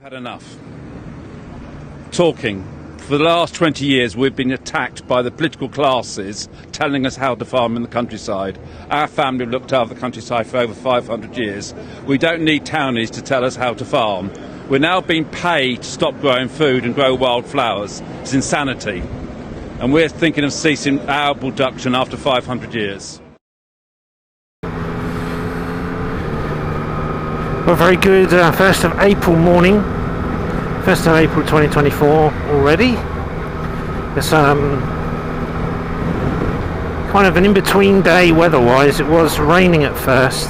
Had enough. Talking. For the last 20 years we've been attacked by the political classes telling us how to farm in the countryside. Our family have looked after the countryside for over 500 years. We don't need townies to tell us how to farm. We're now being paid to stop growing food and grow wildflowers. It's insanity. And we're thinking of ceasing our production after 500 years. Well, very good 1st of April morning, 1st of April 2024 already. It's kind of an in-between day weather-wise. It was raining at first,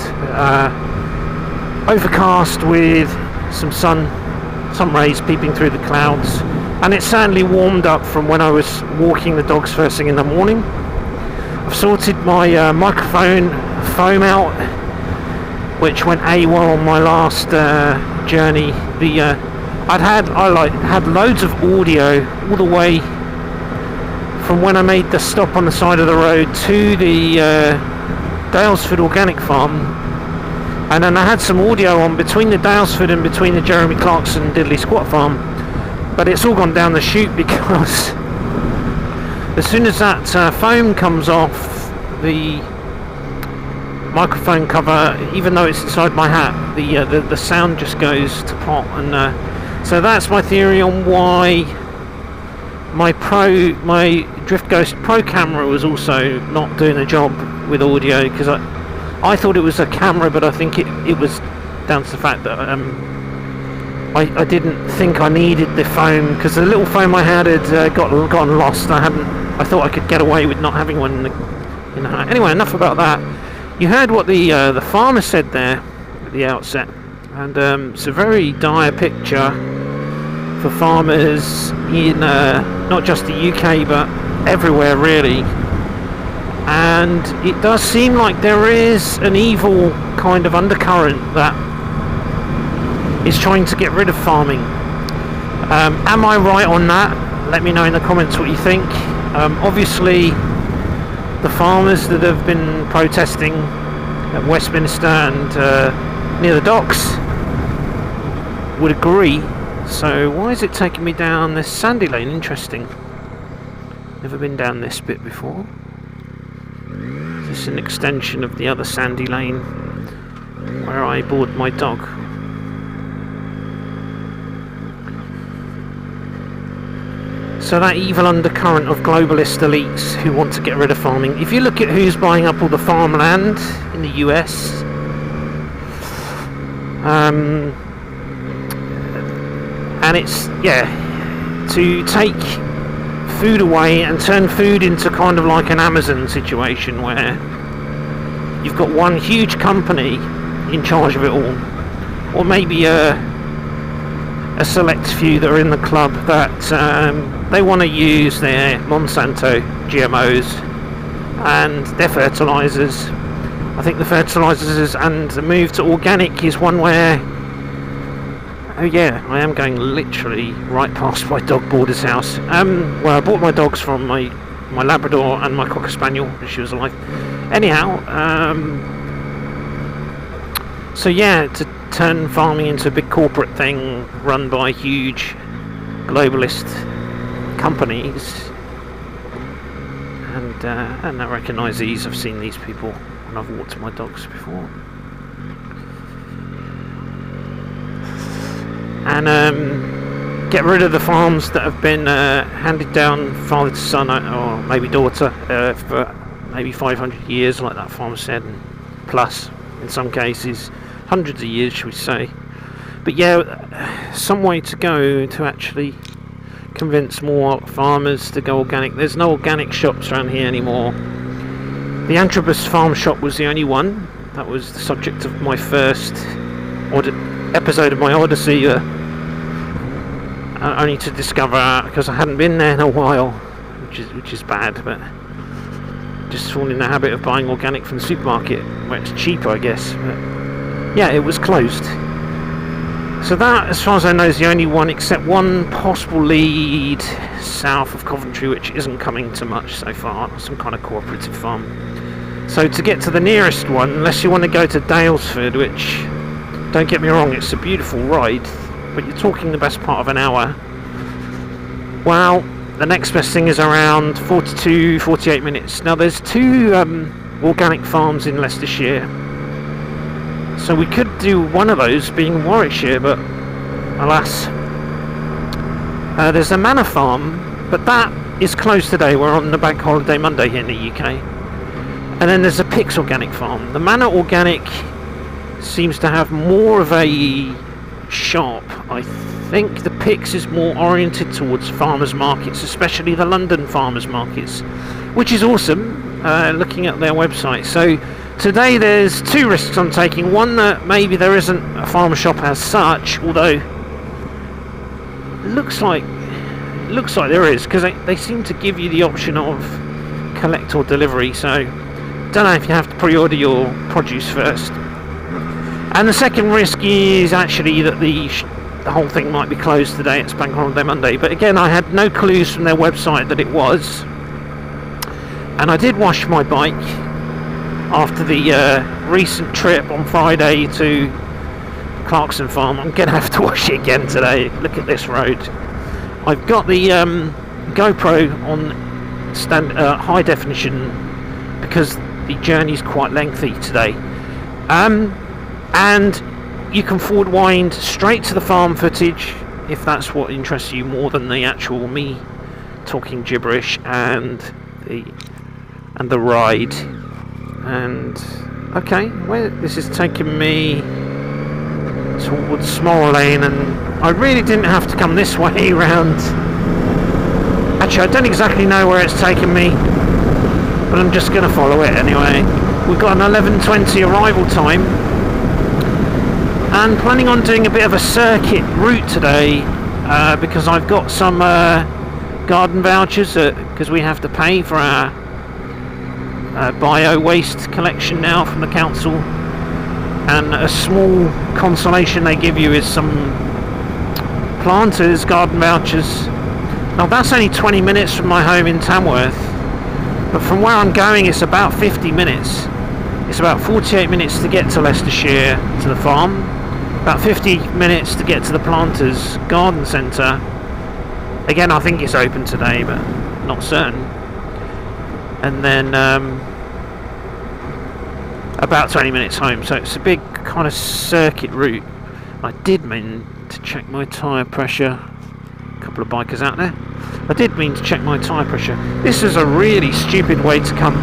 overcast with some sun rays peeping through the clouds, and it certainly warmed up from when I was walking the dogs first thing in the morning. I've sorted my microphone foam out, which went AWOL on my last journey. I had loads of audio all the way from when I made the stop on the side of the road to the Dalesford Organic Farm, and then I had some audio on between the Dalesford and between the Jeremy Clarkson Diddley Squat Farm, but it's all gone down the chute because as soon as that foam comes off the microphone cover, even though it's inside my hat, the sound just goes to pot. And so that's my theory on why my Drift Ghost Pro camera was also not doing the job with audio, because I thought it was a camera, but I think it was down to the fact that I didn't think I needed the foam, because the little foam I had gotten lost. I thought I could get away with not having one in the hat. Anyway, enough about that. You heard what the farmer said there at the outset, and it's a very dire picture for farmers in not just the UK but everywhere really. And it does seem like there is an evil kind of undercurrent that is trying to get rid of farming. Am I right on that? Let me know in the comments what you think. Obviously, the farmers that have been protesting at Westminster and near the docks would agree. So why is it taking me down this sandy lane? Interesting. Never been down this bit before. Is this an extension of the other sandy lane where I board my dog? So that evil undercurrent of globalist elites who want to get rid of farming. If you look at who's buying up all the farmland in the US, and it's, to take food away and turn food into kind of like an Amazon situation where you've got one huge company in charge of it all, or maybe a select few that are in the club that they want to use their Monsanto GMOs and their fertilizers. I think the fertilizers and the move to organic is one where, oh yeah, I am going literally right past my dog boarder's house, where I bought my dogs from, my Labrador and my Cocker Spaniel when she was alive. Anyhow, so yeah, to turn farming into a big corporate thing run by huge globalist companies, and I recognise these. I've seen these people when I've walked my dogs before. And get rid of the farms that have been handed down father to son, or maybe daughter, for maybe 500 years, like that farmer said, and plus in some cases hundreds of years, should we say. But yeah, some way to go to actually convince more farmers to go organic. There's no organic shops around here anymore. The Antrobus farm shop was the only one. That was the subject of my first episode of my Odysee, only to discover, because I hadn't been there in a while, which is bad, but just fallen in the habit of buying organic from the supermarket where it's cheaper, I guess. But yeah, it was closed. So that, as far as I know, is the only one, except one possible lead south of Coventry, which isn't coming to much so far, some kind of cooperative farm. So to get to the nearest one, unless you want to go to Dalesford, which, don't get me wrong, it's a beautiful ride, but you're talking the best part of an hour. Well, the next best thing is around 42, 48 minutes. Now there's 2 organic farms in Leicestershire, so we could do one of those being Warwickshire, but alas. There's a manor farm, but that is closed today. We're on the bank holiday Monday here in the UK. And then there's a Pix organic farm. The manor organic seems to have more of a shop. I think the Pix is more oriented towards farmers markets, especially the London farmers markets, which is awesome, looking at their website. So today there's 2 risks I'm taking. One, that maybe there isn't a farmer shop as such, although looks like there is, because they seem to give you the option of collect or delivery, so don't know if you have to pre-order your produce first. And the second risk is actually that the whole thing might be closed today. It's bank holiday Monday, but again, I had no clues from their website that it was. And I did wash my bike after the recent trip on Friday to Clarkson Farm. I'm gonna have to wash it again today. Look at this road. I've got the GoPro on high definition because the journey's quite lengthy today, and you can forward wind straight to the farm footage if that's what interests you more than the actual me talking gibberish and the ride. And okay, where this is taking me towards Small Lane, and I really didn't have to come this way round. Actually, I don't exactly know where it's taking me, but I'm just going to follow it anyway. We've got an 11:20 arrival time, and planning on doing a bit of a circuit route today, because I've got some garden vouchers, because we have to pay for our bio waste collection now from the council. And a small consolation they give you is some planters garden vouchers. Now that's only 20 minutes from my home in Tamworth, but from where I'm going it's about 50 minutes. It's about 48 minutes to get to Leicestershire, to the farm, about 50 minutes to get to the planters garden centre. Again, I think it's open today, but not certain. And then about 20 minutes home, so it's a big kind of circuit route. I did mean to check my tyre pressure. A couple of bikers out there. I did mean to check my tyre pressure. This is a really stupid way to come.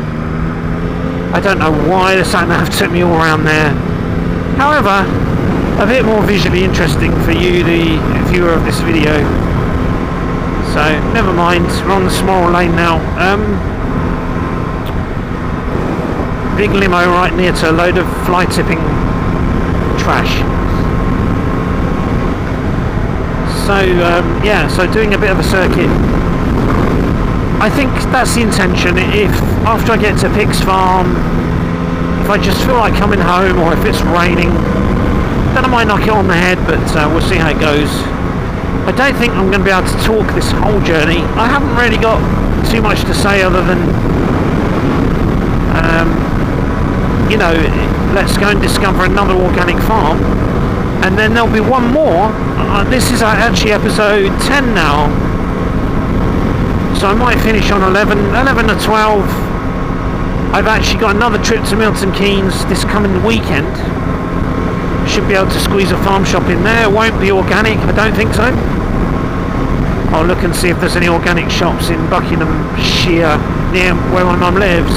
I don't know why the sat-nav took me all around there. However, a bit more visually interesting for you, the viewer of this video. So never mind, we're on the Small Lane now. Big limo right near to a load of fly tipping trash. So yeah, so doing a bit of a circuit. I think that's the intention. If after I get to Pix Farm, if I just feel like coming home, or if it's raining, then I might knock it on the head, but we'll see how it goes. I don't think I'm going to be able to talk this whole journey. I haven't really got too much to say other than you know, let's go and discover another organic farm, and then there'll be one more. This is actually episode 10 now, so I might finish on 11 or 12. I've actually got another trip to Milton Keynes this coming weekend. Should be able to squeeze a farm shop in there. Won't be organic, I don't think so. I'll look and see if there's any organic shops in Buckinghamshire near where my mum lives.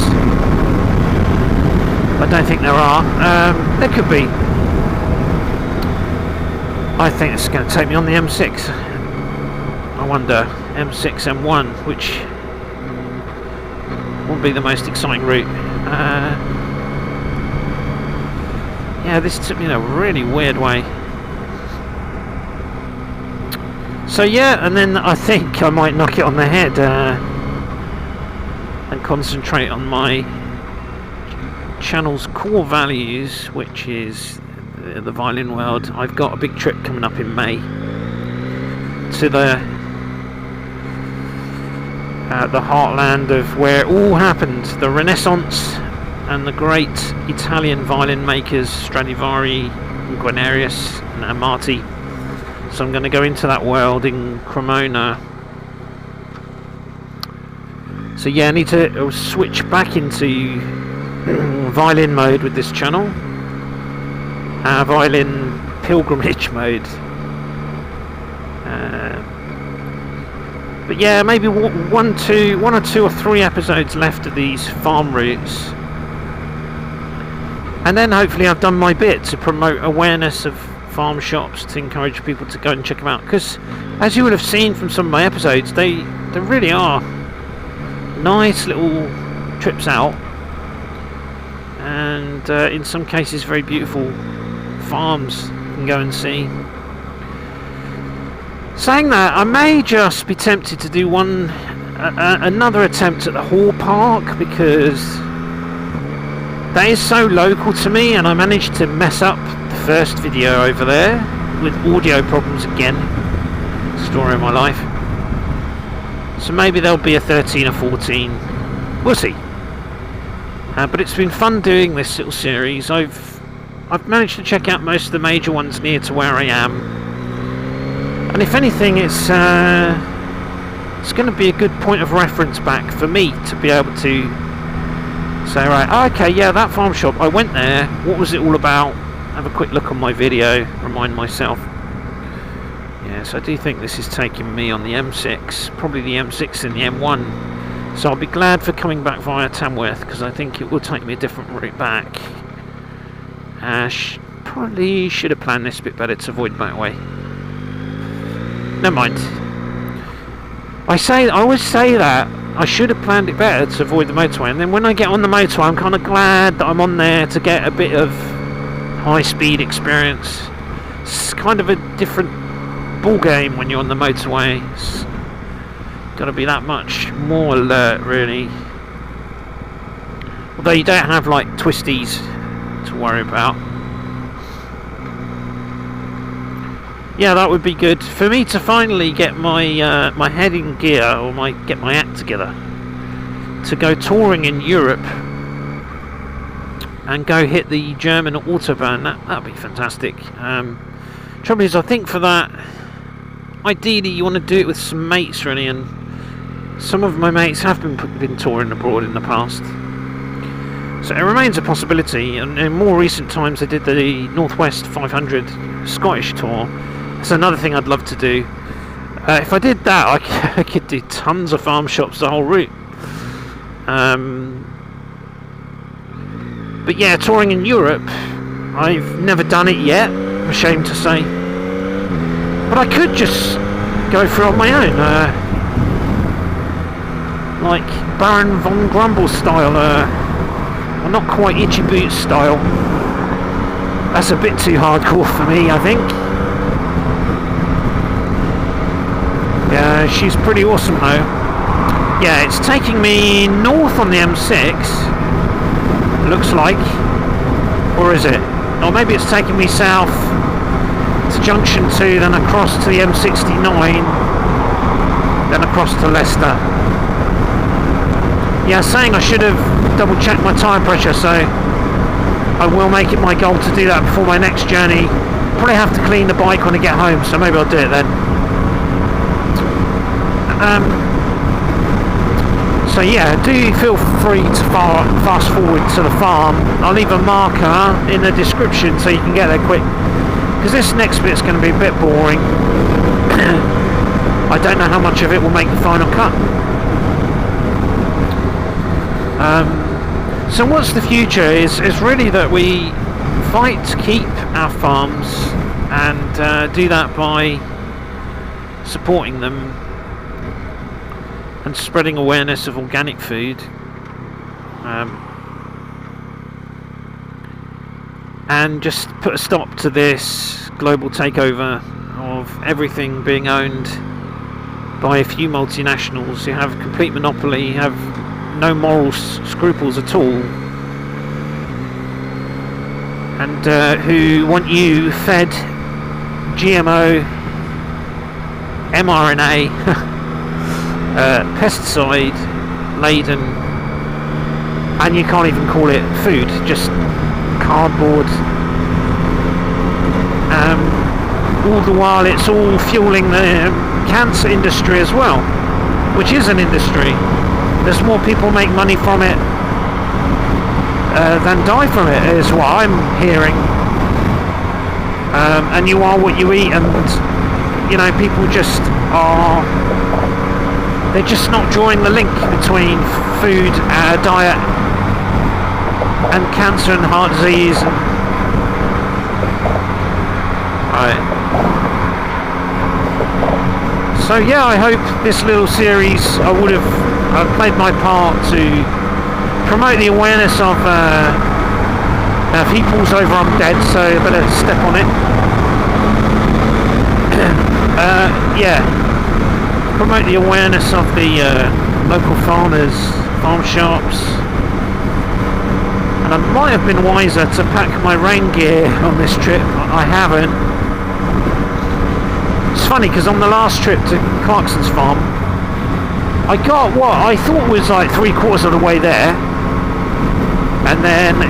I don't think there are. There could be. I think it's going to take me on the M6. I wonder, M6, M1, which will be the most exciting route. Yeah, this took me in a really weird way. So yeah, and then I think I might knock it on the head and concentrate on my channel's core values, which is the violin world. I've got a big trip coming up in May to the heartland of where it all happened, the Renaissance and the great Italian violin makers Stradivari, Guarnerius and Amati. So I'm going to go into that world in Cremona. So yeah, I need to switch back into violin mode with this channel. Violin pilgrimage mode. But yeah, maybe one or two or three episodes left of these farm routes, and then hopefully I've done my bit to promote awareness of farm shops, to encourage people to go and check them out. Because as you would have seen from some of my episodes, they really are nice little trips out, and in some cases very beautiful farms you can go and see. Saying that, I may just be tempted to do another attempt at the Hall Park, because that is so local to me, and I managed to mess up the first video over there with audio problems again. Story of my life. So maybe there'll be a 13 or 14. We'll see. But it's been fun doing this little series. I've managed to check out most of the major ones near to where I am. And if anything, it's going to be a good point of reference back for me to be able to say, right, okay, yeah, that farm shop, I went there, what was it all about? Have a quick look on my video, remind myself. Yes, I do think this is taking me on the M6, probably the M6 and the M1. So I'll be glad for coming back via Tamworth, because I think it will take me a different route back. Probably should have planned this a bit better to avoid motorway. Never mind. I always say that I should have planned it better to avoid the motorway, and then when I get on the motorway, I'm kind of glad that I'm on there to get a bit of high-speed experience. It's kind of a different ball game when you're on the motorway. It's got to be that much more alert, really. Although you don't have like twisties to worry about. Yeah, that would be good for me to finally get my my head in gear, or get my act together to go touring in Europe and go hit the German autobahn. That'd be fantastic. Trouble is, I think for that, ideally you want to do it with some mates, really, and some of my mates have been touring abroad in the past, so it remains a possibility. And in more recent times, I did the Northwest 500 Scottish tour. That's another thing I'd love to do. If I did that, I could do tons of farm shops the whole route. But yeah, touring in Europe, I've never done it yet, I'm ashamed to say. But I could just go through on my own, like Baron von Grumble style, well, not quite Itchy Boots style. That's a bit too hardcore for me, I think. Yeah, she's pretty awesome though. Yeah, it's taking me north on the M6, looks like. Or is it? Or maybe it's taking me south to Junction 2, then across to the M69, then across to Leicester. Yeah, saying I should have double checked my tyre pressure, so I will make it my goal to do that before my next journey. Probably have to clean the bike when I get home, so maybe I'll do it then. So yeah, do feel free to fast forward to the farm. I'll leave a marker in the description so you can get there quick, because this next bit's going to be a bit boring. I don't know how much of it will make the final cut. So what's the future is really that we fight to keep our farms, and do that by supporting them and spreading awareness of organic food, and just put a stop to this global takeover of everything being owned by a few multinationals who have complete monopoly, have no moral scruples at all, and who want you fed GMO, mRNA, pesticide laden, and you can't even call it food, just cardboard. all the while it's all fueling the cancer industry as well, which is an industry. There's more people make money from it than die from it, is what I'm hearing. And you are what you eat, and you know, people just are, they're just not drawing the link between food, diet and cancer and heart disease. Right. So yeah, I hope this little series, I've played my part to promote the awareness of if he pulls over I'm dead, so I better step on it. Yeah, promote the awareness of the local farmers, farm shops. And I might have been wiser to pack my rain gear on this trip. I haven't. It's funny because on the last trip to Clarkson's farm, I got what I thought was like 3/4 of the way there, and then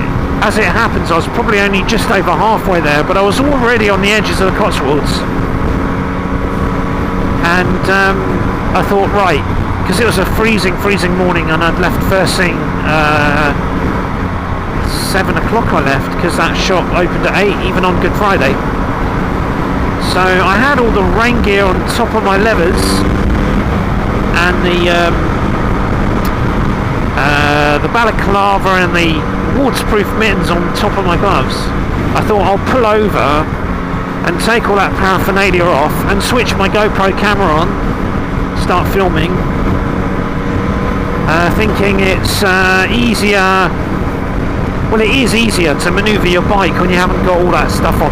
as it happens I was probably only just over halfway there, but I was already on the edges of the Cotswolds. And I thought, right, because it was a freezing morning, and I'd left first thing 7 o'clock I left, because that shop opened at 8 even on Good Friday. So I had all the rain gear on top of my levers and the balaclava and the waterproof mittens on top of my gloves. I thought I'll pull over and take all that paraphernalia off and switch my GoPro camera on, start filming, thinking it's easier. Well, it is easier to manoeuvre your bike when you haven't got all that stuff on.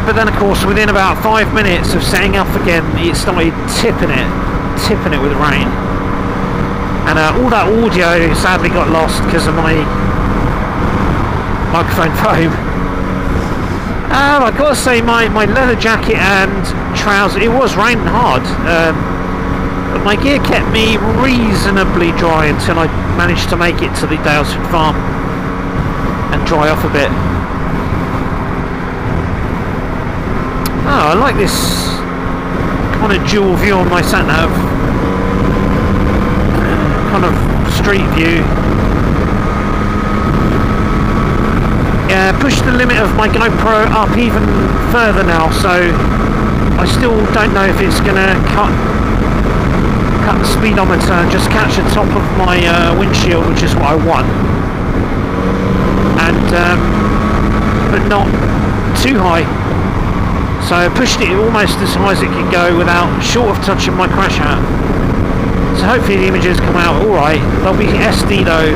But then of course within about 5 minutes of setting up again, it started tipping it with rain. And all that audio sadly got lost because of my microphone foam. I've got to say my leather jacket and trousers, it was raining hard, but my gear kept me reasonably dry until I managed to make it to the Dalesford farm and dry off a bit. Oh, I like this kind of dual view on my sat-nav, kind of street view. Yeah, pushed the limit of my GoPro up even further now, so I still don't know if it's going to cut the speedometer and just catch the top of my windshield, which is what I want, and but not too high. So I pushed it almost as high as it could go without short of touching my crash hat. So hopefully the images come out alright. They'll be SD though.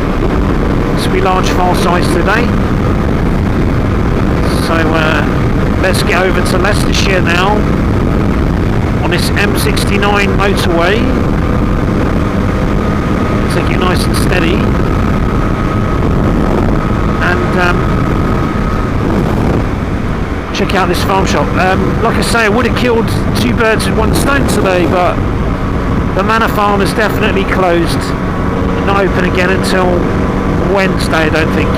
This will be large file size today. So let's get over to Leicestershire now on this M69 motorway. Take it nice and steady. And check out this farm shop. Like I say, I would have killed 2 birds with 1 stone today, but the manor farm is definitely closed. Not open again until Wednesday, I don't think.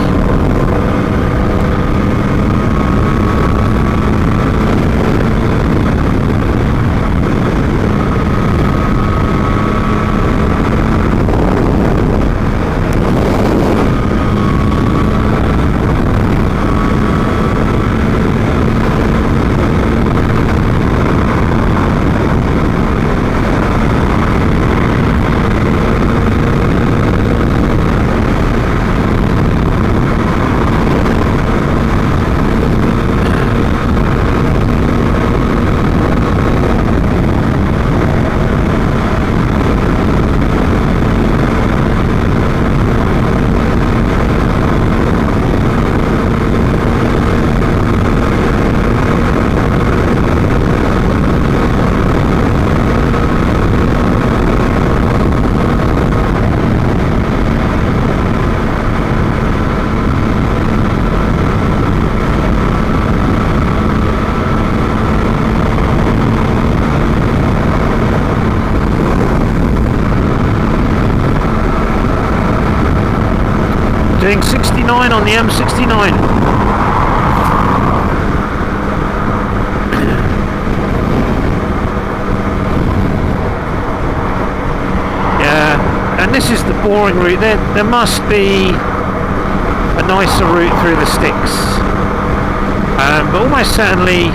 Doing 69 on the M69. this is the boring route. There must be a nicer route through the sticks, but almost certainly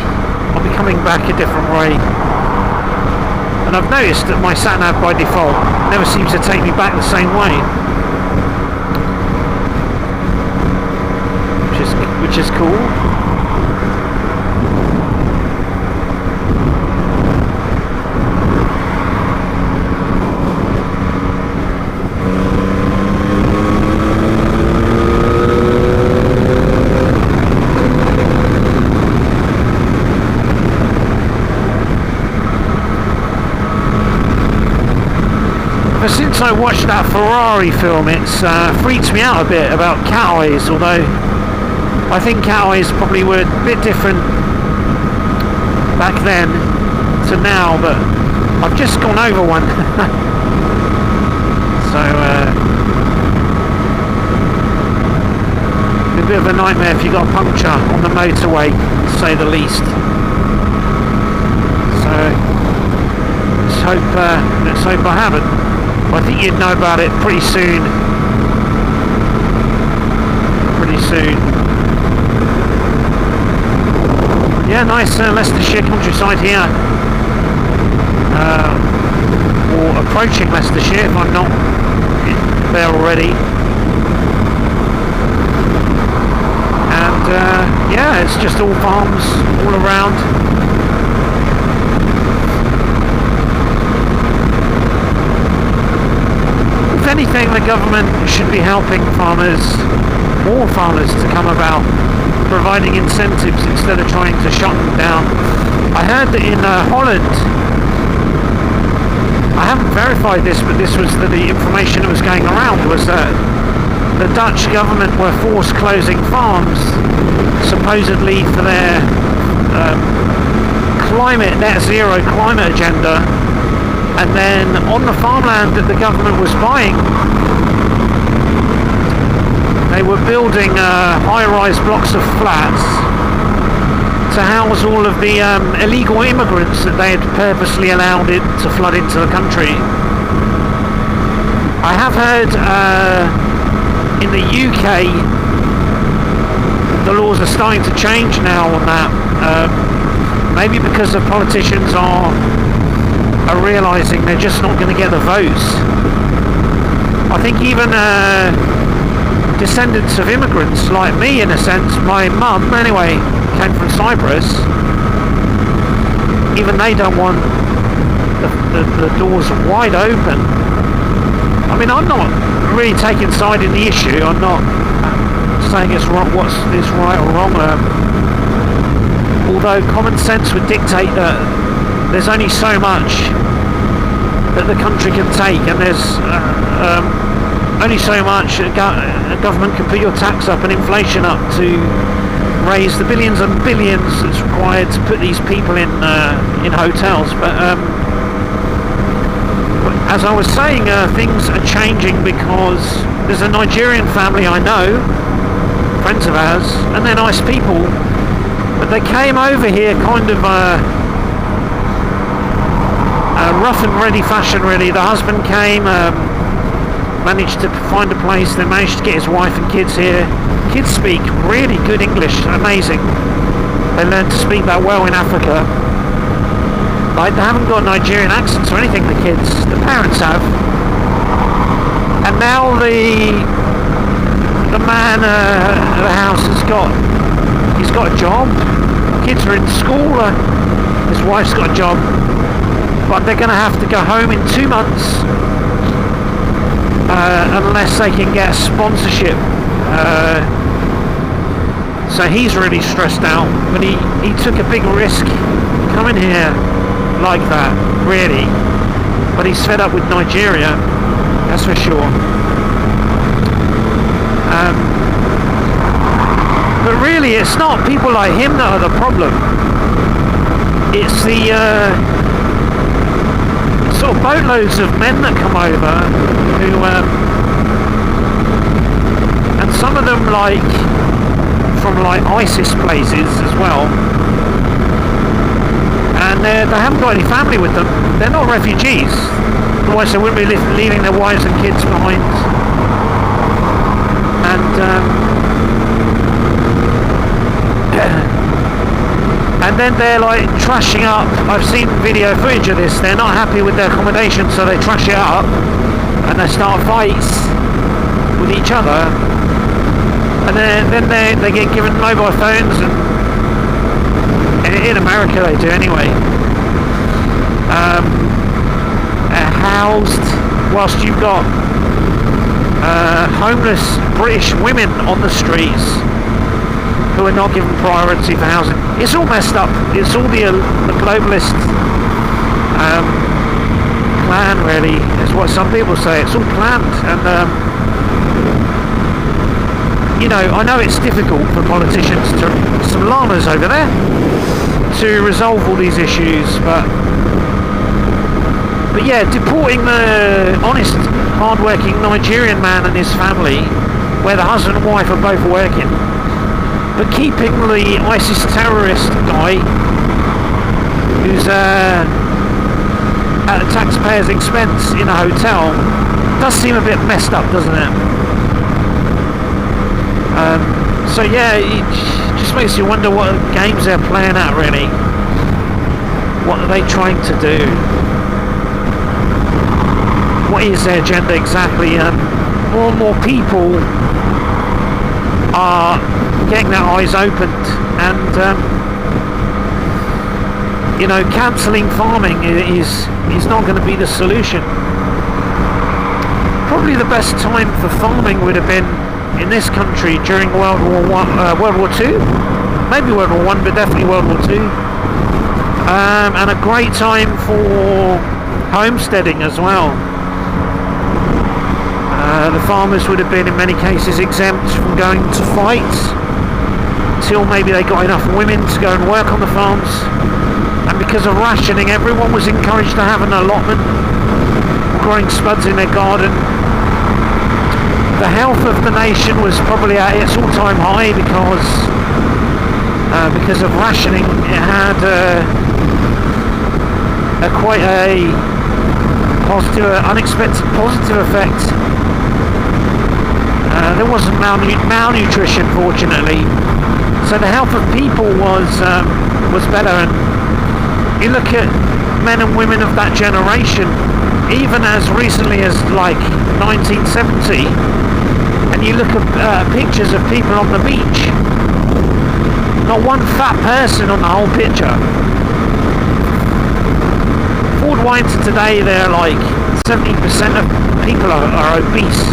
I'll be coming back a different way. And I've noticed that my sat-nav by default never seems to take me back the same way, which is cool. Since I watched that Ferrari film, it's freaks me out a bit about cat eyes, although I think cat eyes probably were a bit different back then to now, but I've just gone over one. So a bit of a nightmare if you got a puncture on the motorway, to say the least. So let's hope I haven't. I think you'd know about it pretty soon. Yeah, nice Leicestershire countryside here. Or approaching Leicestershire if I'm not there already. And yeah, it's just all farms all around. If anything, the government should be helping more farmers to come about, providing incentives instead of trying to shut them down. I heard that in Holland, I haven't verified this, but this was the information that was going around, was that the Dutch government were forced closing farms, supposedly for their net zero climate agenda. And then on the farmland that the government was buying, they were building high-rise blocks of flats to house all of the illegal immigrants that they had purposely allowed it to flood into the country. I have heard in the UK the laws are starting to change now on that, maybe because the politicians are realising they're just not going to get the votes. I think even descendants of immigrants like me, in a sense, my mum anyway came from Cyprus, even they don't want the doors wide open. I mean, I'm not really taking side in the issue. I'm not saying it's wrong, what's is right or wrong, although common sense would dictate that there's only so much that the country can take, and there's only so much a government can put your tax up and inflation up to raise the billions and billions that's required to put these people in hotels. But as I was saying, things are changing because there's a Nigerian family I know, friends of ours, and they're nice people, but they came over here kind of rough and ready fashion, really. The husband came, managed to find a place, then managed to get his wife and kids here. Kids speak really good English, amazing. They learned to speak that well in Africa. Like, they haven't got Nigerian accents or anything, the kids. The parents have. And now the man at the house he's got a job. Kids are in school. His wife's got a job. But they're going to have to go home in 2 months unless they can get sponsorship. So he's really stressed out, but he took a big risk coming here like that, really. But he's fed up with Nigeria, that's for sure. But really, it's not people like him that are the problem. It's the sort of boatloads of men that come over who, and some of them from ISIS places as well, and they haven't got any family with them. They're not refugees. Otherwise, they wouldn't be leaving their wives and kids behind. And then they're like trashing up. I've seen video footage of this. They're not happy with their accommodation, so they trash it up and they start fights with each other. And then they get given mobile phones, and in America they do anyway. Housed whilst you've got homeless British women on the streets who are not given priority for housing. It's all messed up. It's all the globalist plan, really, is what some people say. It's all planned, and I know it's difficult for politicians some llamas over there, to resolve all these issues, but yeah, deporting the honest, hard-working Nigerian man and his family, where the husband and wife are both working, but keeping the ISIS terrorist guy, who's at the taxpayer's expense in a hotel, does seem a bit messed up, doesn't it? So yeah, it just makes you wonder what games they're playing at, really. What are they trying to do? What is their agenda exactly? More and more people are getting their eyes opened, and cancelling farming is not going to be the solution. Probably the best time for farming would have been in this country during World War II, maybe World War I, but definitely World War II, and a great time for homesteading as well. The farmers would have been in many cases exempt from going to fight until maybe they got enough women to go and work on the farms, and because of rationing, everyone was encouraged to have an allotment, growing spuds in their garden. The health of the nation was probably at its all-time high because of rationing. It had quite a positive, unexpected positive effect. There wasn't malnutrition, fortunately, so the health of people was better. And you look at men and women of that generation, even as recently as like 1970, and you look at pictures of people on the beach, not one fat person on the whole picture. Forward wind to today, they're like 70% of people are obese.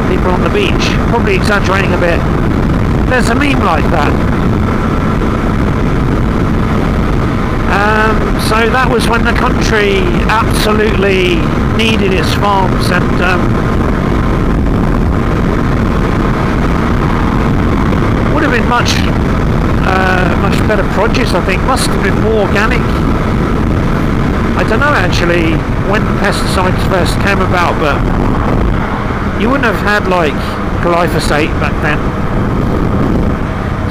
People on the beach, probably exaggerating a bit. There's a meme like that. So that was when the country absolutely needed its farms, and would have been much better produce, I think. Must have been more organic. I don't know actually when pesticides first came about, but you wouldn't have had like glyphosate back then,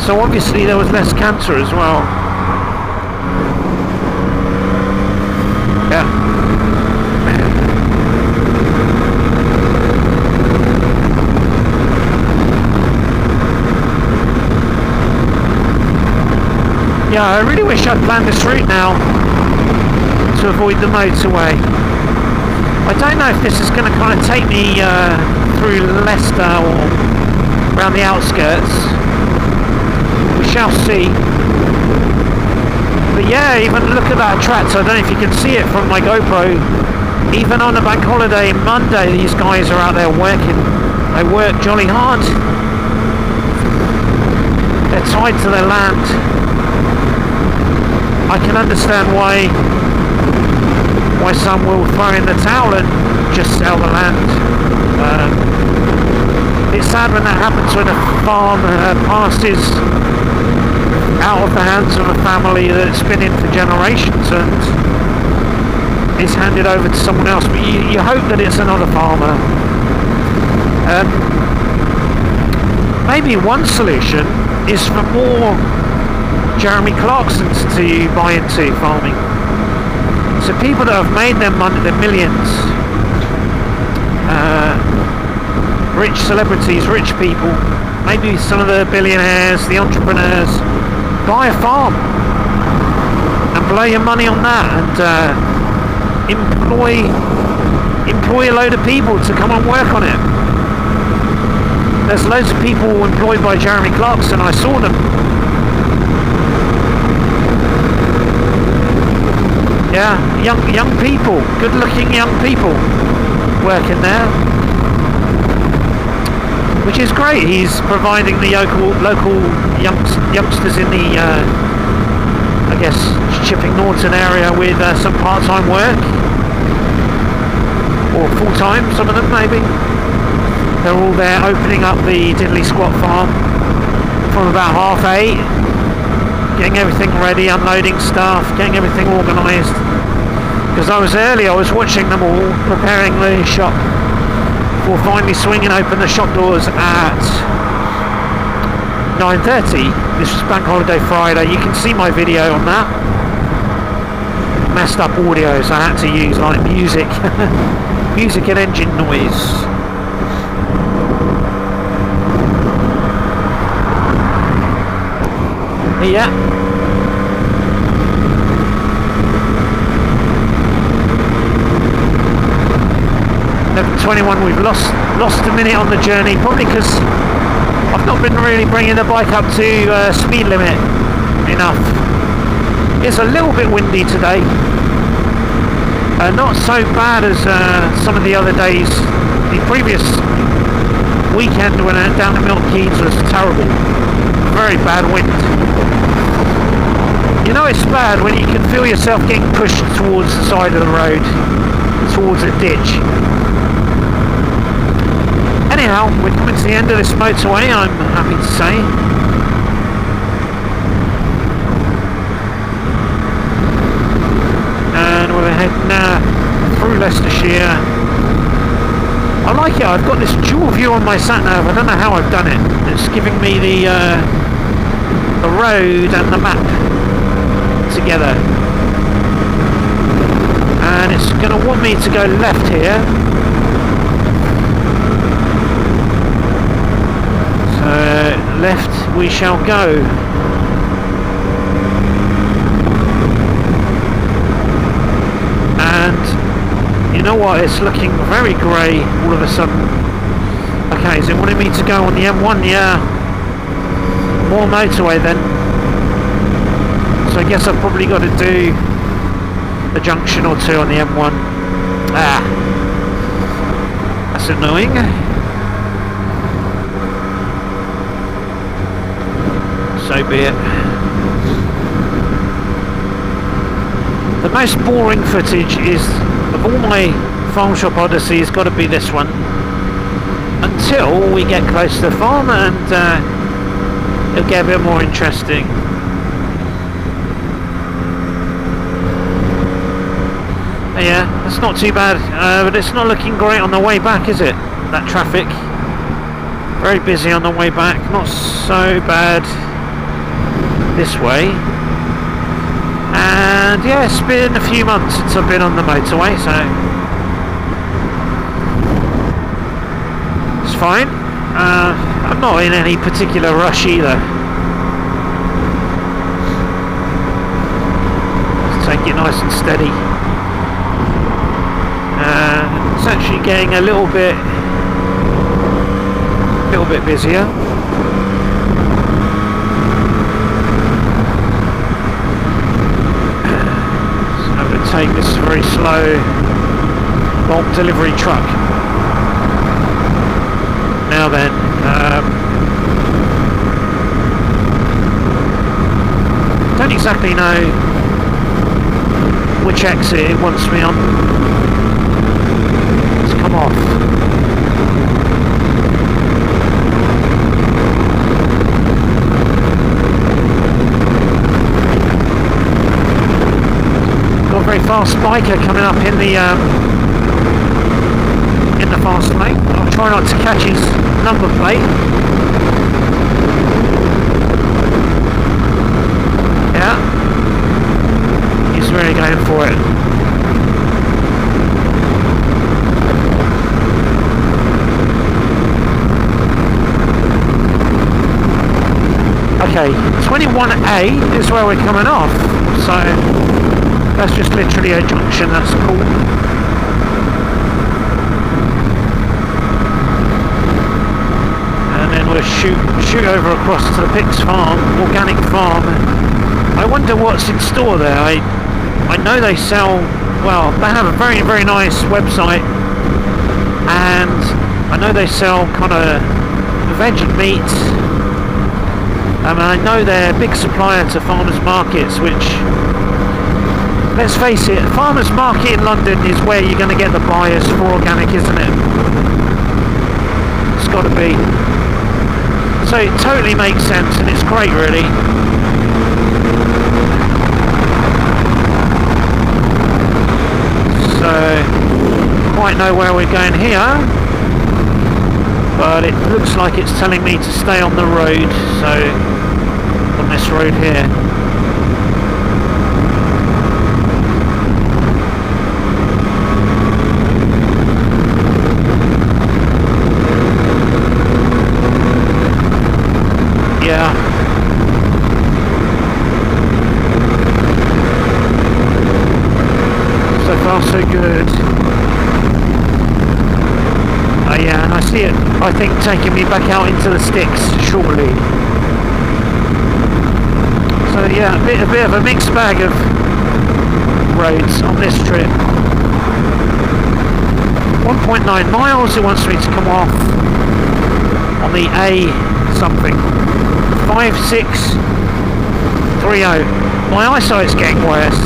so obviously there was less cancer as well. Yeah. Yeah, I really wish I'd planned this route now to avoid the motorway. I don't know if this is going to kind of take me through Leicester or around the outskirts. We shall see. But yeah, even look at that tractor. I don't know if you can see it from my GoPro. Even on a bank holiday Monday, these guys are out there working. They work jolly hard. They're tied to their land. I can understand why some will throw in the towel and just sell the land. It's sad when that happens, when a farm passes out of the hands of a family that's been in for generations and is handed over to someone else, but you hope that it's another farmer. Maybe one solution is for more Jeremy Clarksons to buy into farming. So people that have made their money, their millions, rich celebrities, rich people, maybe some of the billionaires, the entrepreneurs, buy a farm and blow your money on that, and employ a load of people to come and work on it. There's loads of people employed by Jeremy Clarkson. I saw them. Yeah, young people, good-looking young people working there, which is great. He's providing the local youngsters in the, I guess, Chipping Norton area with some part-time work, or full-time, some of them maybe. They're all there opening up the Diddley Squat farm from about 8:30, getting everything ready, unloading stuff, getting everything organised. Because I was early, I was watching them all preparing the shop before finally swinging open the shop doors at 9:30. This was Bank Holiday Friday. You can see my video on that. Messed up audio, so I had to use like music, music and engine noise. Yeah. 11:21. We've lost a minute on the journey, probably because I've not been really bringing the bike up to speed limit enough. It's a little bit windy today. Not so bad as some of the other days. The previous weekend when I went down to Milton Keynes was terrible. Very bad wind. You know it's bad when you can feel yourself getting pushed towards the side of the road, towards a ditch. Anyhow, we're coming to the end of this motorway, I'm happy to say. And we're heading now through Leicestershire. I like it, I've got this dual view on my sat-nav. I don't know how I've done it. It's giving me the road and the map together, and it's going to want me to go left here, so left we shall go. And you know what, it's looking very grey all of a sudden. Okay, is it wanting me to go on the M1? Yeah, more motorway then. So I guess I've probably got to do a junction or two on the M1. Ah, that's annoying. So be it. The most boring footage is, of all my farm shop Odyssey, has got to be this one. Until we get close to the farm, and it'll get a bit more interesting. Yeah, that's not too bad, but it's not looking great on the way back, is it? That traffic. Very busy on the way back, not so bad this way. And yeah, it's been a few months since I've been on the motorway, so it's fine. I'm not in any particular rush either. Let's take it nice and steady. It's actually getting a little bit busier. So I'm going to take this very slow bulk delivery truck. Now then, don't exactly know which exit it wants me on. Come off. Got a very fast biker coming up in the fast lane. I'll try not to catch his number plate. Yeah, he's really going for it. Okay, 21A is where we're coming off, so that's just literally a junction, that's cool. And then we'll shoot over across to the Pigs Farm, organic farm. I wonder what's in store there. I know they sell, well, they have a very, very nice website, and I know they sell kind of veggie meat. I know they're a big supplier to farmers markets, which, let's face it, farmers market in London is where you're going to get the buyers for organic, isn't it? It's got to be. So it totally makes sense, and it's great, really. So, quite know where we're going here, but it looks like it's telling me to stay on the road, so on this road here. Yeah. So far so good. Yeah, and I see it, I think, taking me back out into the sticks shortly. So yeah, a bit of a mixed bag of roads on this trip. 1.9 miles, it wants me to come off on the A something. 5630. My eyesight's getting worse.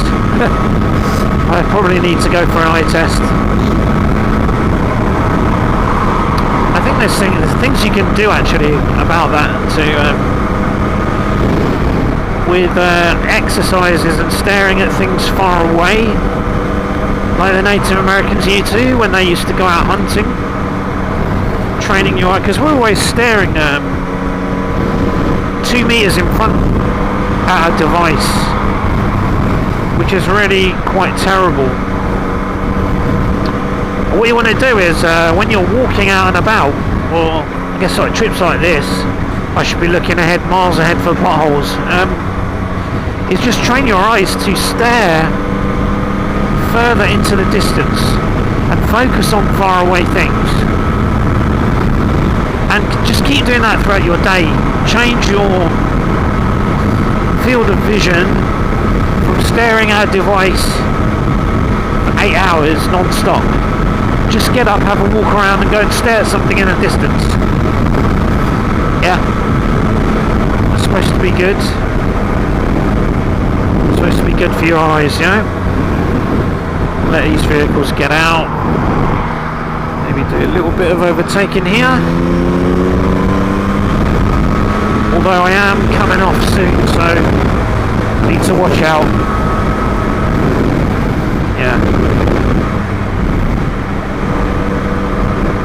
I probably need to go for an eye test. I think there's things you can do actually about that to with exercises and staring at things far away, like the Native Americans used to when they used to go out hunting, training your eye, because we're always staring 2 meters in front at a device, which is really quite terrible. What you want to do is when you're walking out and about, or I guess like trips like this, I should be looking ahead, miles ahead for potholes, is just train your eyes to stare further into the distance and focus on far away things, and just keep doing that throughout your day. Change your field of vision from staring at a device for 8 hours non-stop. Just get up, have a walk around and go and stare at something in the distance. Yeah, that's supposed to be good. It's supposed to be good for your eyes, you know. Let these vehicles get out. Maybe do a little bit of overtaking here. Although I am coming off soon, so need to watch out. Yeah.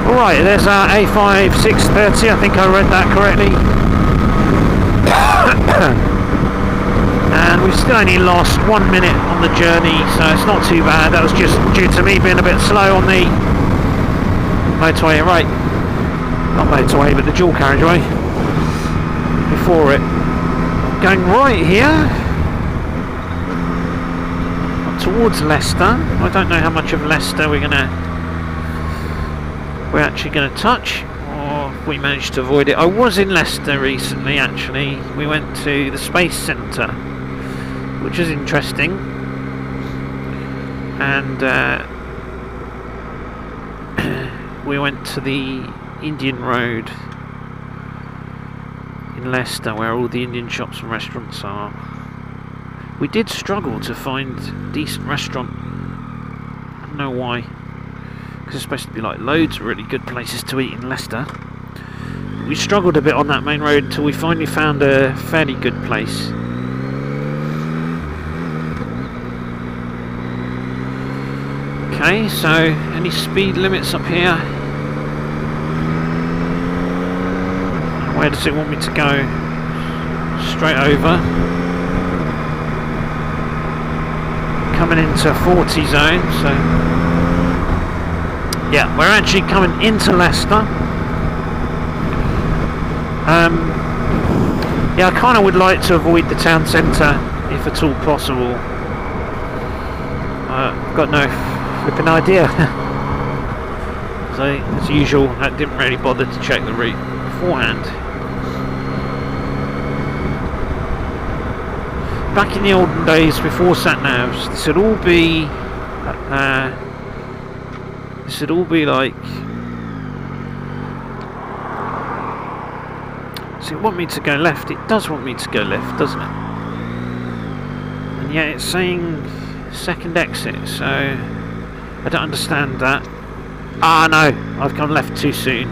Alright, there's our A5 630, I think I read that correctly. And we've still only lost 1 minute on the journey, so it's not too bad. That was just due to me being a bit slow on the motorway, right? Not motorway, but the dual carriageway before it. Going right here up towards Leicester. I don't know how much of Leicester we're actually going to touch, or if we managed to avoid it. I was in Leicester recently, actually. We went to the Space Centre, which is interesting, and we went to the Indian Road in Leicester, where all the Indian shops and restaurants are. We did struggle to find a decent restaurant. I don't know why, because there's supposed to be like loads of really good places to eat in Leicester. We struggled a bit on that main road until we finally found a fairly good place. Okay, so any speed limits up here? Where does it want me to go? Straight over. Coming into 40 zone, so yeah, we're actually coming into Leicester. Yeah, I kind of would like to avoid the town centre if at all possible. I've got no flipping idea. So, as usual, I didn't really bother to check the route beforehand. Back in the olden days, before sat-navs, this would all be like... Does it want me to go left? It does want me to go left, doesn't it? And yet it's saying second exit, so I don't understand that. Ah, no, I've gone left too soon.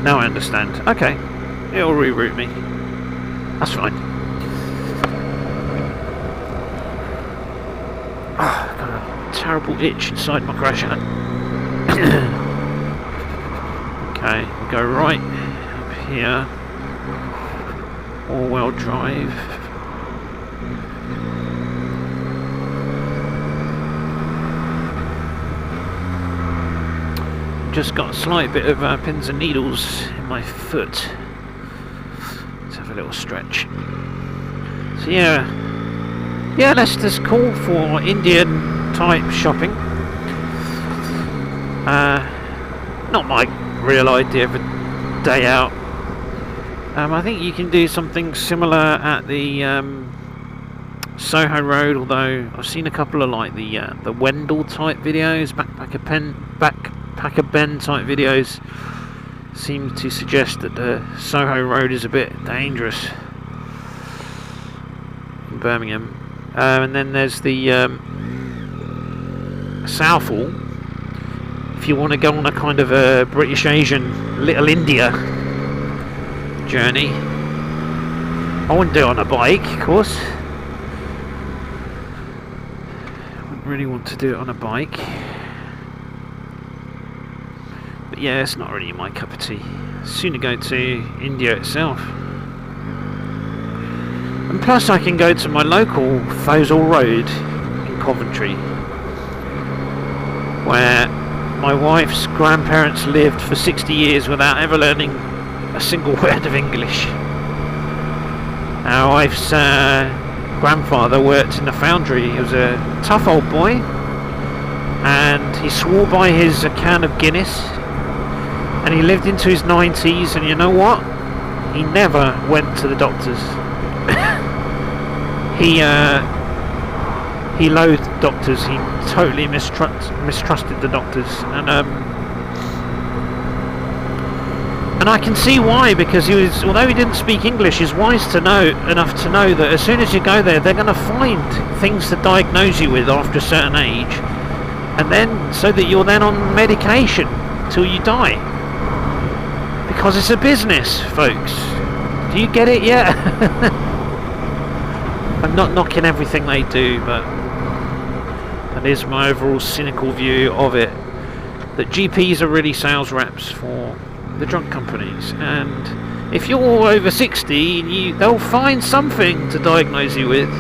Now I understand. Okay, it'll reroute me. That's fine. Oh, I've got a terrible itch inside my crusher. Okay, we'll go right up here. All-wheel drive. Just got a slight bit of pins and needles in my foot. Let's have a little stretch. So yeah, Leicester's cool for Indian type shopping. Not my real idea of a day out. I think you can do something similar at the Soho Road, although I've seen a couple of like the Wendell type videos, Backpacker Ben type videos seem to suggest that the Soho Road is a bit dangerous in Birmingham. And then there's the Southall. If you want to go on a kind of a British Asian Little India journey, I wouldn't do it on a bike, of course. I wouldn't really want to do it on a bike. But yeah, it's not really my cup of tea. Sooner go to India itself. And plus I can go to my local Fosal Road in Coventry, where my wife's grandparents lived for 60 years without ever learning a single word of English. Our wife's grandfather worked in a foundry. He was a tough old boy, and he swore by his can of Guinness. And he lived into his 90s, and you know what? He never went to the doctors. He loathed doctors. He totally mistrusted the doctors, and I can see why, because although he didn't speak English, he's wise enough to know that as soon as you go there, they're going to find things to diagnose you with after a certain age, and then so that you're then on medication till you die. Because it's a business, folks. Do you get it yet? I'm not knocking everything they do, but that is my overall cynical view of it. That GPs are really sales reps for the drug companies, and if you're over 60, they'll find something to diagnose you with.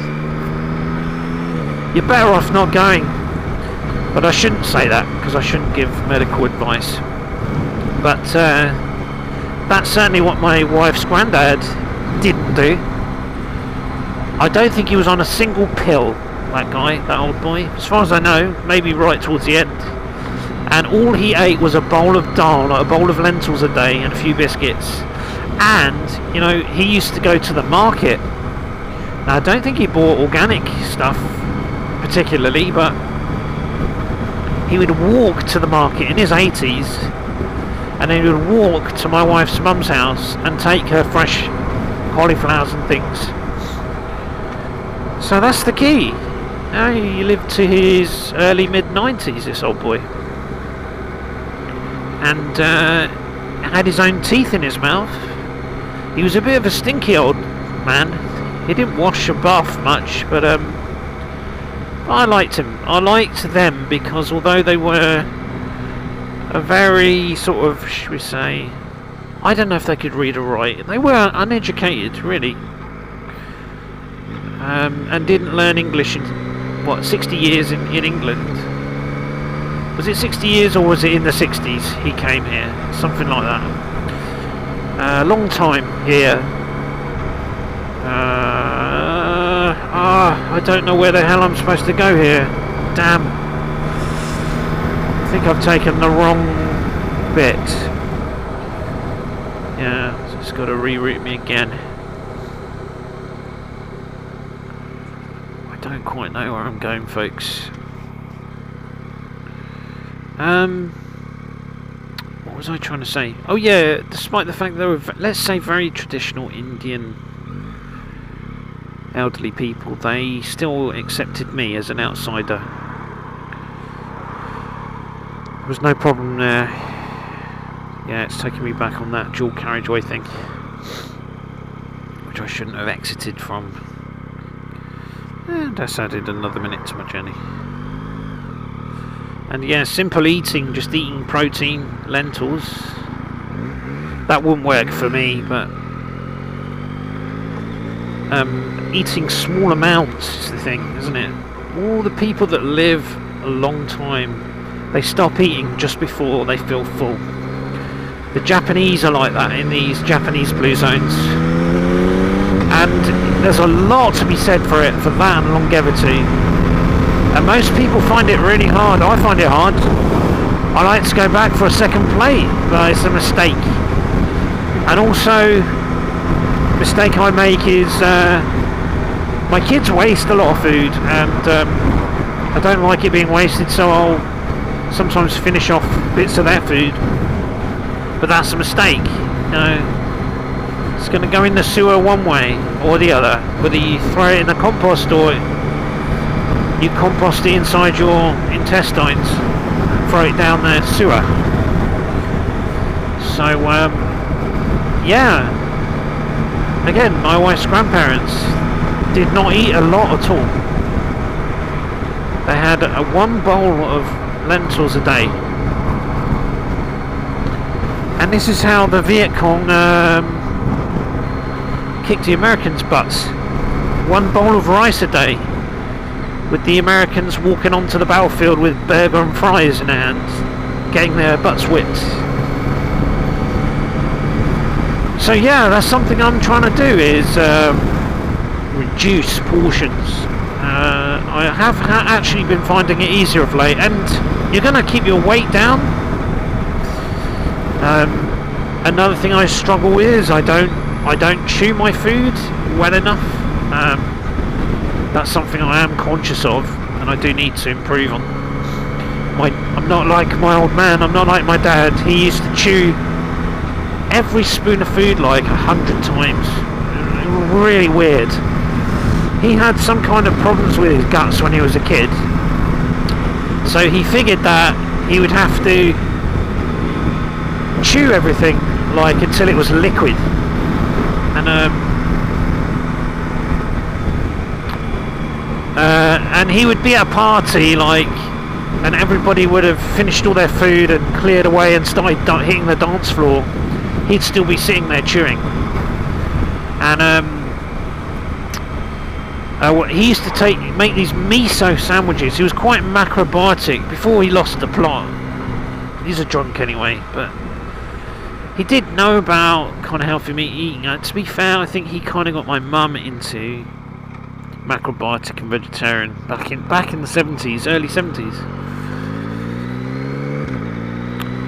You're better off not going. But I shouldn't say that, because I shouldn't give medical advice. But that's certainly what my wife's granddad didn't do. I don't think he was on a single pill, that guy, that old boy. As far as I know, maybe right towards the end. And all he ate was a bowl of dal, like a bowl of lentils a day, and a few biscuits. And, you know, he used to go to the market. Now, I don't think he bought organic stuff particularly, but he would walk to the market in his 80s, and then he would walk to my wife's mum's house and take her fresh cauliflowers and things. So that's the key. Now he lived to his early mid-90s, this old boy, and had his own teeth in his mouth. He was a bit of a stinky old man. He didn't wash or bath much, but I liked him. I liked them because although they were a very sort of, should we say, I don't know if they could read or write. They were uneducated, really, and didn't learn English in 60 years in England. Was it 60 years or was it in the 60s he came here? Something like that. A long time here. I don't know where the hell I'm supposed to go here. Damn. I think I've taken the wrong bit. Yeah, so it's got to reroute me again. I don't quite know where I'm going, folks. What was I trying to say? Oh yeah, despite the fact they were, let's say, very traditional Indian elderly people, they still accepted me as an outsider. There was no problem there. Yeah, it's taking me back on that dual carriageway thing, which I shouldn't have exited from. And that's added another minute to my journey. And yeah, simple eating, just eating protein, lentils. That wouldn't work for me, but eating small amounts is the thing, isn't it? All the people that live a long time, they stop eating just before they feel full. The Japanese are like that in these Japanese blue zones. And there's a lot to be said for it, for that and longevity. And most people find it really hard. I find it hard. I like to go back for a second plate, but it's a mistake. And also, the mistake I make is my kids waste a lot of food, and I don't like it being wasted, so I'll sometimes finish off bits of their food. But that's a mistake. You know, it's going to go in the sewer one way or the other, whether you throw it in the compost or you compost it inside your intestines, throw it down the sewer. So yeah, again, my wife's grandparents did not eat a lot at all. They had one bowl of lentils a day, and this is how the Viet Cong kicked the Americans' butts. One bowl of rice a day, with the Americans walking onto the battlefield with burger and fries in their hands, getting their butts whipped. So yeah, that's something I'm trying to do, is reduce portions. I have actually been finding it easier of late, and you're going to keep your weight down. Another thing I struggle with is I don't chew my food well enough. That's something I am conscious of, and I do need to improve on. I'm not like my old man. I'm not like my dad. He used to chew every spoon of food like 100 times. Really weird. He had some kind of problems with his guts when he was a kid, so he figured that he would have to chew everything like until it was liquid. And he would be at a party, like, and everybody would have finished all their food and cleared away and started hitting the dance floor. He'd still be sitting there chewing. And he used to make these miso sandwiches. He was quite macrobiotic before he lost the plot. He's a drunk anyway, but he did know about kind of healthy meat eating. To be fair, I think he kind of got my mum into macrobiotic and vegetarian back in the 70s, early 70s.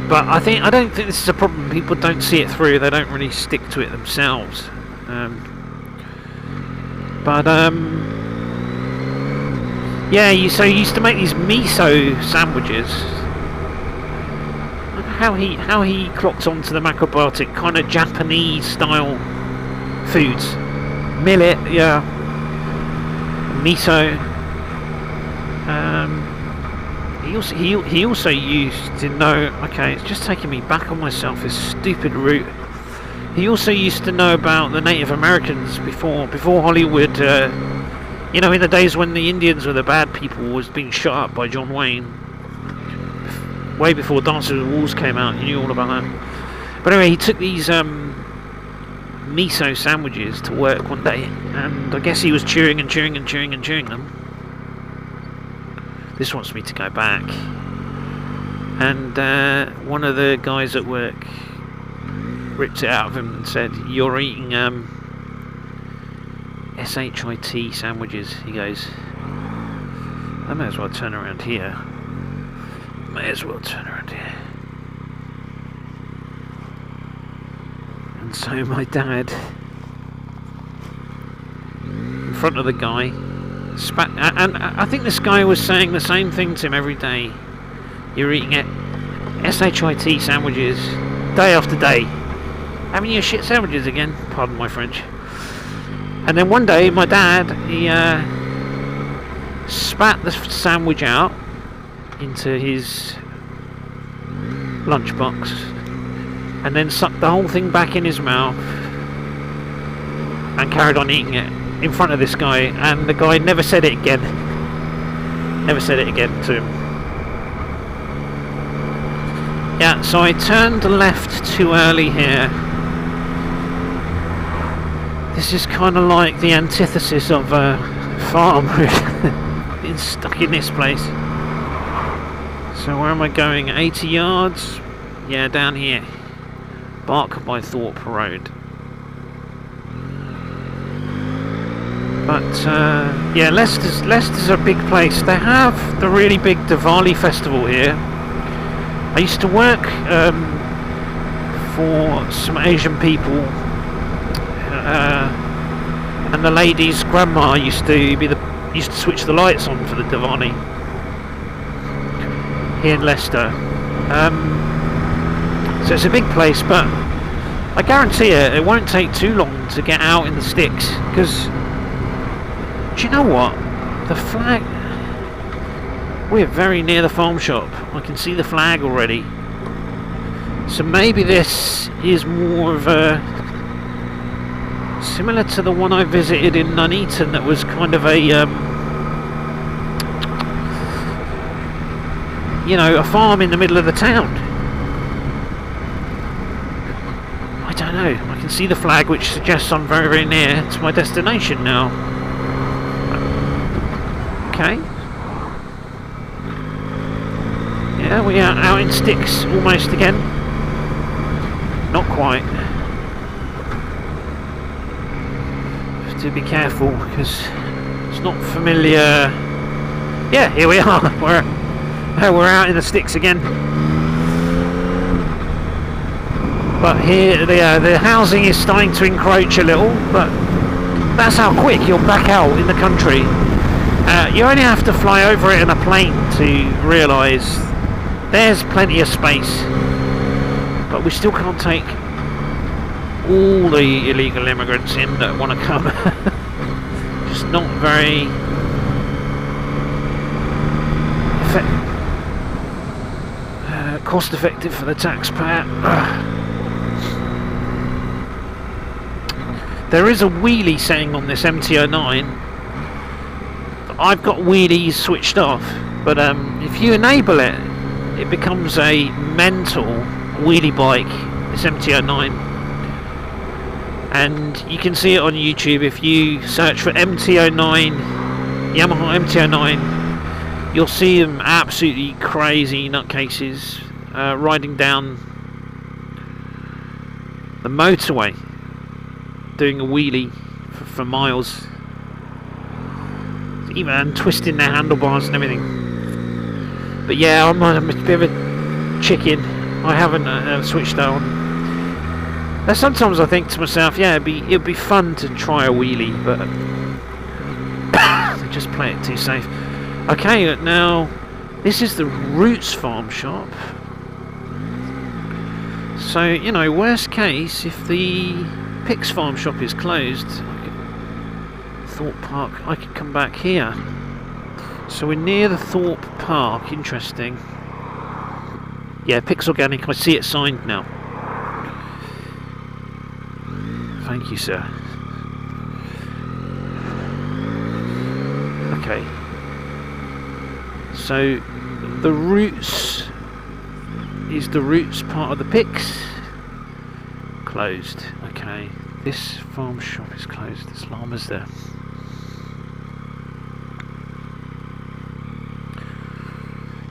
But I don't think this is a problem. People don't see it through. They don't really stick to it themselves. Yeah, so he used to make these miso sandwiches. How he clocked onto the macrobiotic kind of Japanese style foods, millet, yeah, miso. He also used to know. Okay, it's just taking me back on myself. This stupid route. He also used to know about the Native Americans before Hollywood. You know, in the days when the Indians were the bad people, was being shot up by John Wayne. Way before Dances with Wolves came out, he knew all about that. But anyway, he took these miso sandwiches to work one day, and I guess he was chewing them. This wants me to go back. And one of the guys at work ripped it out of him and said, "You're eating SHIT sandwiches. He goes, I may as well turn around here. May as well turn around here. And so my dad, in front of the guy, spat, and I think this guy was saying the same thing to him every day. You're eating it, SHIT sandwiches, day after day. Having your shit sandwiches again, pardon my French. And then one day, my dad, he spat the sandwich out into his lunchbox, and then sucked the whole thing back in his mouth, and carried on eating it in front of this guy, and the guy never said it again. Never said it again to him. Yeah, so I turned left too early here. This is kind of like the antithesis of a farm. Being stuck in this place. So where am I going? 80 yards? Yeah, down here. Bark by Thorpe Road. But yeah, Leicester's a big place. They have the really big Diwali festival here. I used to work for some Asian people, and the lady's grandma used to switch the lights on for the Diwali here in Leicester. So it's a big place, but I guarantee it won't take too long to get out in the sticks, because do you know what? The flag... We're very near the farm shop. I can see the flag already. So maybe this is more of a... similar to the one I visited in Nuneaton, that was kind of a... you know, a farm in the middle of the town. I don't know. I can see the flag, which suggests I'm very, very near to my destination now. Okay. Yeah, we are out in sticks almost again. Not quite. Have to be careful because it's not familiar. Yeah, here we are. We're out in the sticks again. But here, the housing is starting to encroach a little. But that's how quick you're back out in the country. You only have to fly over it in a plane to realise there's plenty of space, but we still can't take all the illegal immigrants in that want to come. Just not very cost effective for the taxpayer. There is a wheelie setting on this MT-09. I've got wheelies switched off, but if you enable it, it becomes a mental wheelie bike, this MT-09. And you can see it on YouTube. If you search for MT-09, Yamaha MT-09, you'll see them absolutely crazy nutcases riding down the motorway, doing a wheelie for miles, even twisting their handlebars and everything. But yeah, I'm a bit of a chicken. I haven't switched that on. Now, sometimes I think to myself, yeah, it'd be fun to try a wheelie, but just play it too safe. Okay, now this is the Roots Farm Shop. So, you know, worst case, if the Pix Farm Shop is closed, Thorpe Park, I could come back here. So we're near the Thorpe Park. Interesting. Yeah, Pix Organic. I see it signed now. Thank you, sir. Okay. So the Roots is the Roots part of the Pix. Closed. Okay. This farm shop is closed. There's llamas there.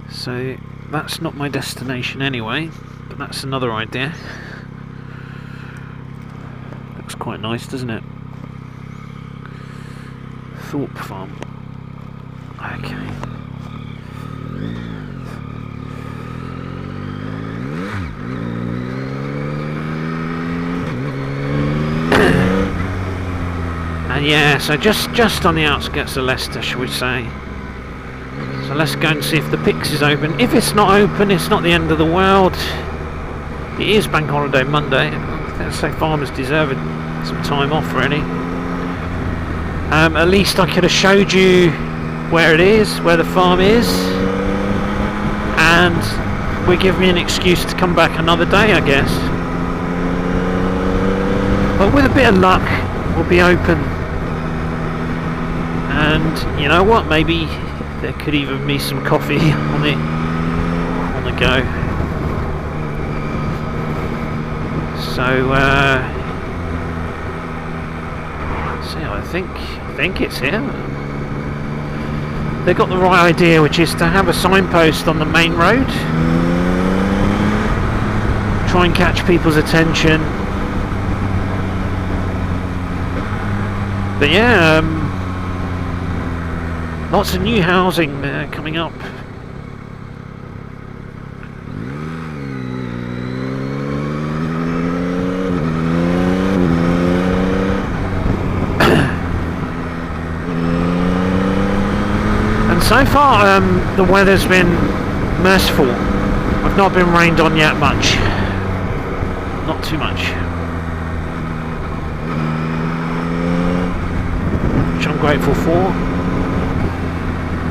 So that's not my destination anyway, but that's another idea. Looks quite nice, doesn't it? Thorpe Farm. Okay. And yeah, so just on the outskirts of Leicester, shall we say. So let's go and see if the Pix is open. If it's not open, it's not the end of the world. It is Bank Holiday Monday. Let's say farmers deserve some time off, really. At least I could have showed you where it is, where the farm is, and would give me an excuse to come back another day, I guess. But with a bit of luck, we'll be open. And you know what? Maybe there could even be some coffee on the go. So, I think it's here. They got the right idea, which is to have a signpost on the main road. Try and catch people's attention. But yeah, lots of new housing coming up. And so far, the weather's been merciful. I've not been rained on yet much. Not too much. Which I'm grateful for.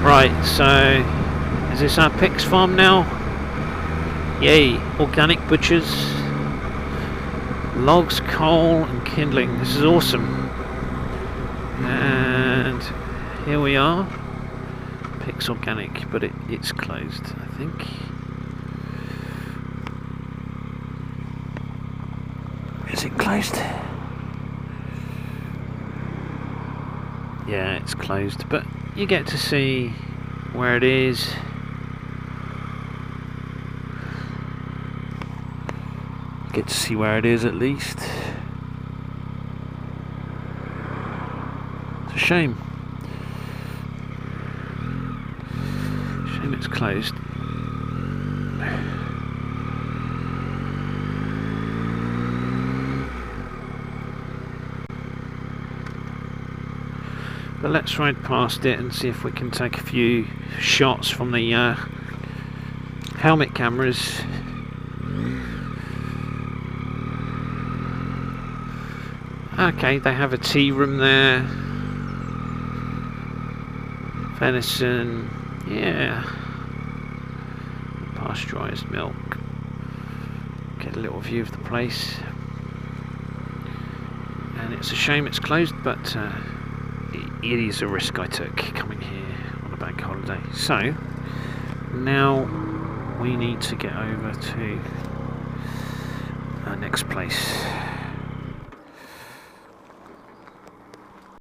Right, so is this our Pix farm now? Yay, organic butchers, logs, coal and kindling. This is awesome. And here we are. Pix Organic, but it's closed, I think. Is it closed? Yeah, it's closed, but you get to see where it is. Get to see where it is at least. It's a shame. Shame it's closed. But let's ride past it and see if we can take a few shots from the helmet cameras. Okay, they have a tea room there. Venison, yeah. Pasteurised milk. Get a little view of the place. And it's a shame it's closed, but it is a risk I took coming here on a bank holiday. So now we need to get over to our next place.